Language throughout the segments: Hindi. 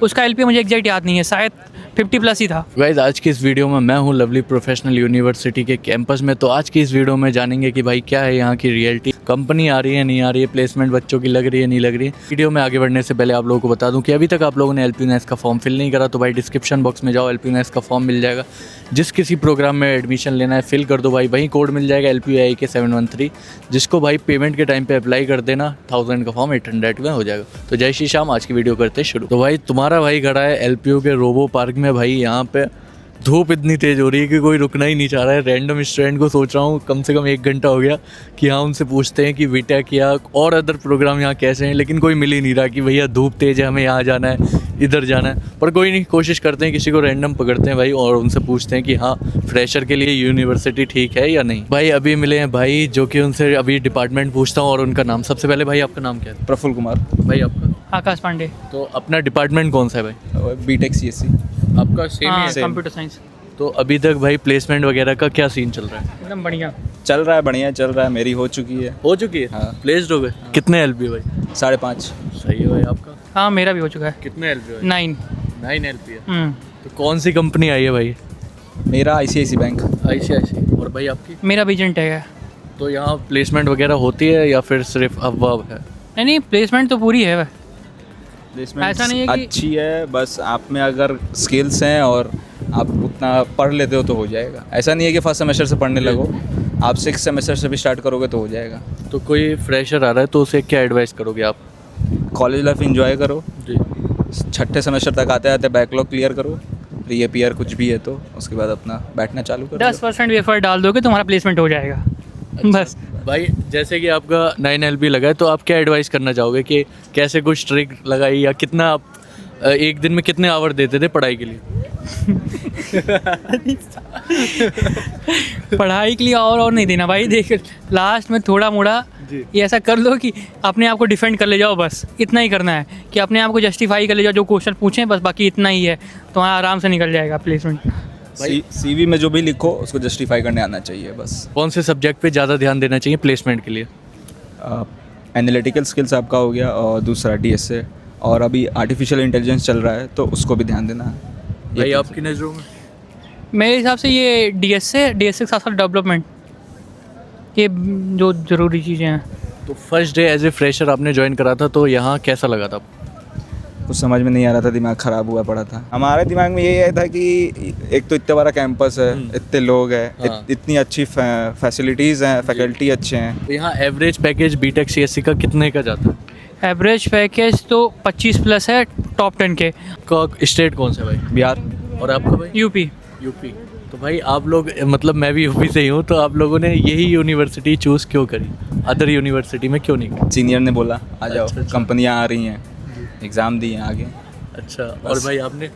उसका एलपी मुझे एग्जैक्ट याद नहीं है, शायद 50+ ही था। गाइस आज की इस वीडियो में मैं हूं लवली प्रोफेशनल यूनिवर्सिटी के कैंपस में। तो आज की इस वीडियो में जानेंगे कि भाई क्या है यहाँ की रियलिटी, कंपनी आ रही है नहीं आ रही है, प्लेसमेंट बच्चों की लग रही है नहीं लग रही है। वीडियो में आगे बढ़ने से पहले आप लोगों को बता दूं कि अभी तक आप लोगों ने एलपीयूएस का फॉर्म फिल नहीं करा तो भाई डिस्क्रिप्शन बॉक्स में जाओ, एलपीयूएस का फॉर्म मिल जाएगा। जिस किसी प्रोग्राम में एडमिशन लेना है फिल कर दो भाई, वहीं कोड मिल जाएगा LPUI के 713, जिसको भाई पेमेंट के टाइम पे अप्लाई कर देना। 1000 का फॉर्म 800 में हो जाएगा। तो जय श्री श्याम, आज की वीडियो करते हैं शुरू। तो भाई तुम्हारा भाई खड़ा है LPU के रोबो पार्क में। भाई यहाँ पे धूप इतनी तेज़ हो रही है कि कोई रुकना ही नहीं चाह रहा है। रैंडम स्टूडेंट को सोच रहा हूँ कम से कम 1 घंटा हो गया कि हाँ उनसे पूछते हैं कि बीटेक या और अदर प्रोग्राम यहाँ कैसे हैं, लेकिन कोई मिल ही नहीं रहा कि भैया धूप तेज़ है, हमें यहाँ जाना है, इधर जाना है। पर कोई नहीं, कोशिश करते हैं, किसी को रैंडम पकड़ते हैं भाई और उनसे पूछते हैं कि हाँ फ्रेशर के लिए यूनिवर्सिटी ठीक है या नहीं। भाई अभी मिले हैं भाई जो कि उनसे अभी डिपार्टमेंट पूछता हूँ और उनका नाम। सबसे पहले भाई आपका नाम क्या है? प्रफुल्ल कुमार। भाई आपका? आकाश पांडे। तो अपना डिपार्टमेंट कौन सा है भाई? BTech CSC। आपका सेम ही है? Computer science. तो अभी तक भाई प्लेसमेंट वगैरह का क्या सीन चल रहा है? एकदम बढ़िया चल रहा है, बढ़िया चल रहा है। मेरी हो चुकी है। हो चुकी है? हाँ। प्लेस्ड हो गए? कितने LPU भाई? 5.5। सही है भाई। आपका? हाँ मेरा भी हो चुका है। कितने LPU? 9। 9 LPU है। तो कौन सी कंपनी आई है भाई? मेरा ICICI बैंक। ICICI। और भाई आपकी? मेरा भी एजेंट है। तो यहाँ प्लेसमेंट वगैरह होती है या फिर सिर्फ अफवाह है? नहीं, प्लेसमेंट तो पूरी है। प्लेसमेंट ऐसा नहीं है कि अच्छी है, बस आप में अगर स्किल्स हैं और आप उतना पढ़ लेते हो तो हो जाएगा। ऐसा नहीं है कि फर्स्ट सेमेस्टर से पढ़ने लगो, आप 6 सेमेस्टर से भी स्टार्ट करोगे तो हो जाएगा। तो कोई फ्रेशर आ रहा है तो उसे क्या एडवाइस करोगे आप? कॉलेज लाइफ इंजॉय करो, जी। 6ठे सेमेस्टर तक आते आते बैकलॉग क्लियर करो, प्री PR कुछ भी है तो उसके बाद अपना बैठना चालू करो। 10% भी एफर्ट डाल दोगे तुम्हारा प्लेसमेंट हो जाएगा। बस भाई जैसे कि आपका 9 LPU लगा है तो आप क्या एडवाइस करना चाहोगे कि कैसे कुछ ट्रिक लगाई या कितना आप एक दिन में कितने आवर देते थे पढ़ाई के लिए? पढ़ाई के लिए और नहीं देना भाई। देख लास्ट में थोड़ा मोड़ा ये ऐसा कर लो कि अपने आप को डिफेंड कर ले जाओ, बस इतना ही करना है कि अपने आप को जस्टिफाई कर ले जाओ। जो क्वेश्चन पूछें बस, बाकी इतना ही है, तुम्हारा आराम से निकल जाएगा प्लेसमेंट। CV में जो भी लिखो उसको जस्टिफाई करने आना चाहिए बस। कौन से सब्जेक्ट पे ज़्यादा ध्यान देना चाहिए प्लेसमेंट के लिए? एनालिटिकल स्किल्स आपका हो गया और दूसरा DSA, और अभी आर्टिफिशियल इंटेलिजेंस चल रहा है तो उसको भी ध्यान देना है। भाई आपकी नज़रों में? मेरे हिसाब से ये DSA के साथ साथ डेवलपमेंट, ये जो ज़रूरी चीज़ें हैं। तो first day as a fresher आपने ज्वाइन करा था तो यहाँ कैसा लगा था? कुछ समझ में नहीं आ रहा था, दिमाग ख़राब हुआ पड़ा था। हमारे दिमाग में यही था कि एक तो इतना बड़ा कैंपस है, इतने लोग हैं, हाँ। इतनी अच्छी फैसिलिटीज़ हैं, फैकल्टी अच्छे हैं। तो यहाँ एवरेज पैकेज बीटेक CSC का कितने का जाता है? एवरेज पैकेज तो 25+ है टॉप 10 के। का स्टेट कौन सा है भाई? बिहार। और आपका भाई? यूपी। तो भाई आप लोग, मतलब मैं भी यूपी से ही हूँ, तो आप लोगों ने यही यूनिवर्सिटी चूज़ क्यों करी? अदर यूनिवर्सिटी में क्यों नहीं करी? सीनियर ने बोला आ जाओ, अच्छा। कंपनियाँ आ रही हैं, एग्ज़ाम दिए आगे। अच्छा। और भाई आपने?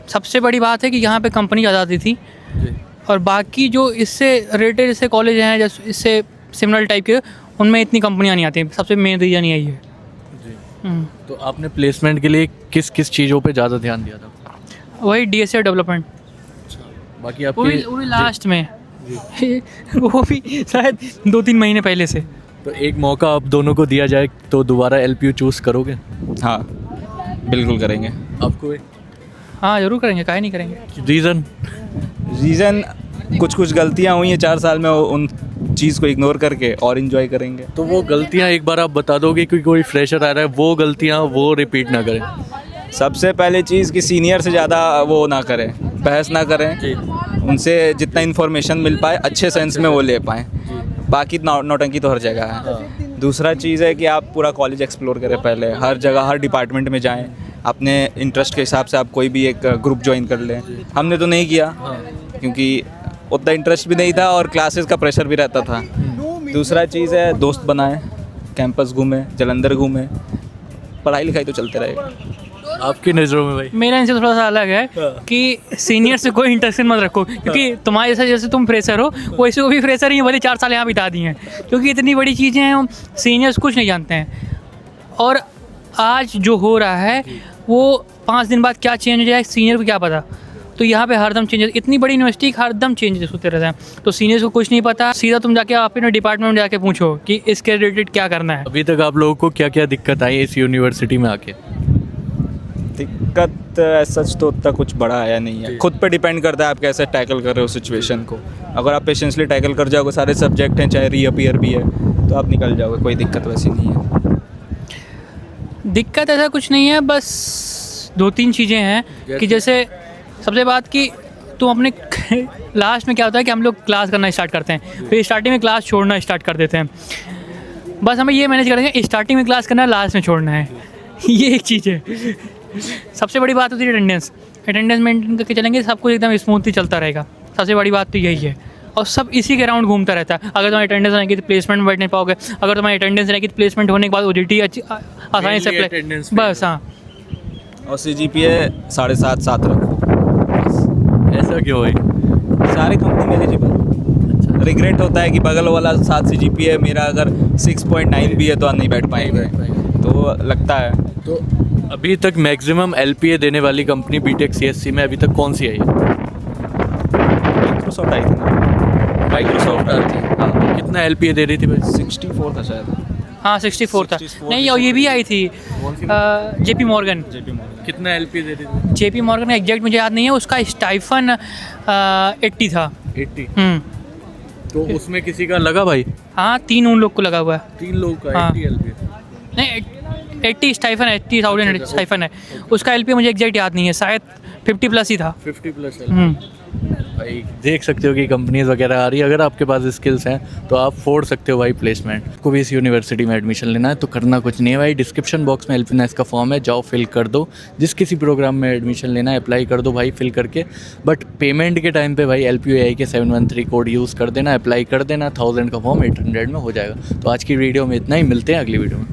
सबसे बड़ी बात है कि यहाँ पे कंपनी आज़ादी थी, जी। और बाकी जो इससे रिलेटेड जैसे कॉलेज हैं जैसे इससे सिमिलर टाइप के, उनमें इतनी कंपनियाँ नहीं आती। सबसे मेन रीज़न यही है। जी। तो आपने प्लेसमेंट के लिए किस किस चीज़ों पे ज़्यादा ध्यान दिया था? वही DSA डेवलपमेंट। बाकी वो भी आपकी? लास्ट में वो भी शायद 2-3 महीने पहले से। तो एक मौका आप दोनों को दिया जाए तो दोबारा LPU चूज़ करोगे? हाँ बिल्कुल करेंगे। आपको? हाँ ज़रूर करेंगे, काहे नहीं करेंगे। रीज़न कुछ गलतियाँ हुई हैं 4 साल में, उन चीज़ को इग्नोर करके और इन्जॉय करेंगे। तो वो गलतियाँ एक बार आप बता दोगे कि कोई फ्रेशर आ रहा है वो गलतियाँ वो रिपीट ना करें? सबसे पहले चीज़ कि सीनियर से ज़्यादा वो ना करें, बहस ना करें। जी। उनसे जितना इन्फॉर्मेशन मिल पाए अच्छे सेंस में वो ले पाएँ। बाकी नौटंकी तो हर जगह है। दूसरा चीज़ है कि आप पूरा कॉलेज एक्सप्लोर करें पहले, हर जगह हर डिपार्टमेंट में जाएं, अपने इंटरेस्ट के हिसाब से आप कोई भी एक ग्रुप ज्वाइन कर लें। हमने तो नहीं किया क्योंकि उतना इंटरेस्ट भी नहीं था और क्लासेस का प्रेशर भी रहता था। दूसरा चीज़ है दोस्त बनाएं, कैंपस घूमें, जलंधर घूमें, पढ़ाई लिखाई तो चलते रहेगा। आपकी नज़रों में भाई? मेरा इनसे थोड़ा सा अलग है कि सीनियर से कोई इंटरेक्शन मत रखो, क्योंकि तुम्हारे जैसे तुम फ्रेशर हो वैसे वो भी फ्रेशर ही हैं, भले 4 साल यहाँ बिता दिए हैं। क्योंकि इतनी बड़ी चीज़ें हैं, सीनियर्स कुछ नहीं जानते हैं। और आज जो हो रहा है वो 5 दिन बाद क्या चेंज हो जाए सीनियर को क्या पता। तो यहाँ पे हरदम चेंजेस, इतनी बड़ी यूनिवर्सिटी हरदम चेंजेस होते रहते हैं। तो सीनियर्स को कुछ नहीं पता, सीधा तुम जाके अपने डिपार्टमेंट में जाके पूछो कि इसके रिलेटेड क्या करना है। अभी तक आप लोगों को क्या क्या दिक्कत आई इस यूनिवर्सिटी में आके? दिक्कत सच तो उतना कुछ बड़ा आया नहीं है, खुद पे डिपेंड करता है आप कैसे टैकल कर रहे हो सिचुएशन को। अगर आप पेशेंसली टैकल कर जाओगे, सारे सब्जेक्ट हैं चाहे रीअपियर भी है, तो आप निकल जाओगे, कोई दिक्कत वैसी नहीं है। दिक्कत ऐसा कुछ नहीं है, बस 2-3 चीज़ें हैं कि जैसे सबसे बात कि तुम अपने लास्ट में क्या होता है कि हम लोग क्लास करना स्टार्ट करते हैं, फिर स्टार्टिंग में क्लास छोड़ना स्टार्ट कर देते हैं। बस हमें ये मैनेज करेंगे, स्टार्टिंग में क्लास करना है, लास्ट में छोड़ना है। ये एक चीज़ है। सबसे बड़ी बात होती है अटेंडेंस। अटेंडेंस मेंटेन करके चलेंगे, सब कुछ एकदम स्मूथली चलता रहेगा। सबसे बड़ी बात तो यही है, और सब इसी के राउंड घूमता रहता है। अगर तुम्हारी अटेंडेंस रहेगी तो प्लेसमेंट में बैठ नहीं पाओगे, अगर तुम्हारी अटेंडेंस रहेगी तो प्लेसमेंट होने के बाद OJT आसानी से attendance बस हाँ। और CGPA 7.5-7 रखो, ऐसा क्यों भाई? सारे कंपनी में एलिजिबल। रिग्रेट होता है कि बगल वाला 7 CGPA है, मेरा अगर 6.9 भी है तो नहीं बैठ पाएंगे, तो लगता है। तो अभी तक मैक्सिमम LPA देने वाली कंपनी BTech CSC में अभी तक कौन सी आई है? माइक्रोसॉफ्ट आई थी ना, माइक्रोसॉफ्ट आई थी। हाँ, कितना LPA दे रही थी भाई? 64 था शायद। हाँ 64 था। 64 नहीं, और ये भी आई थी JP Morgan। कितना LPA दे रही थी? JP Morgan का एग्जैक्ट मुझे याद नहीं है, उसका स्टाइफन 80 था। 80। तो उसमें किसी का लगा भाई? हाँ 3 उन लोग को लगा हुआ है। 3 लोग का हाँ। 80 LPA। नहीं 80 स्टाइफन है, 80,000 स्टाइफन है। उसका LPA मुझे एग्जैक्ट याद नहीं है, शायद 50+ ही था। 50+ हम्म। भाई देख सकते हो कि कंपनीज वगैरह आ रही है। अगर आपके पास स्किल्स हैं तो आप फोड़ सकते हो भाई प्लेसमेंट। को भी इस यूनिवर्सिटी में एडमिशन लेना है तो करना कुछ नहीं है भाई, डिस्क्रिप्शन बॉक्स में हेल्पिनेस का फॉर्म है, जाओ फिल कर दो। जिस किसी प्रोग्राम में एडमिशन लेना है अप्लाई कर दो भाई फिल करके। बट पेमेंट के टाइम पे भाई LPAI के 713 कोड यूज़ कर देना, अप्लाई कर देना, 1000 का फॉर्म 800 में हो जाएगा। तो आज की वीडियो में इतना ही, मिलते हैं अगली वीडियो में।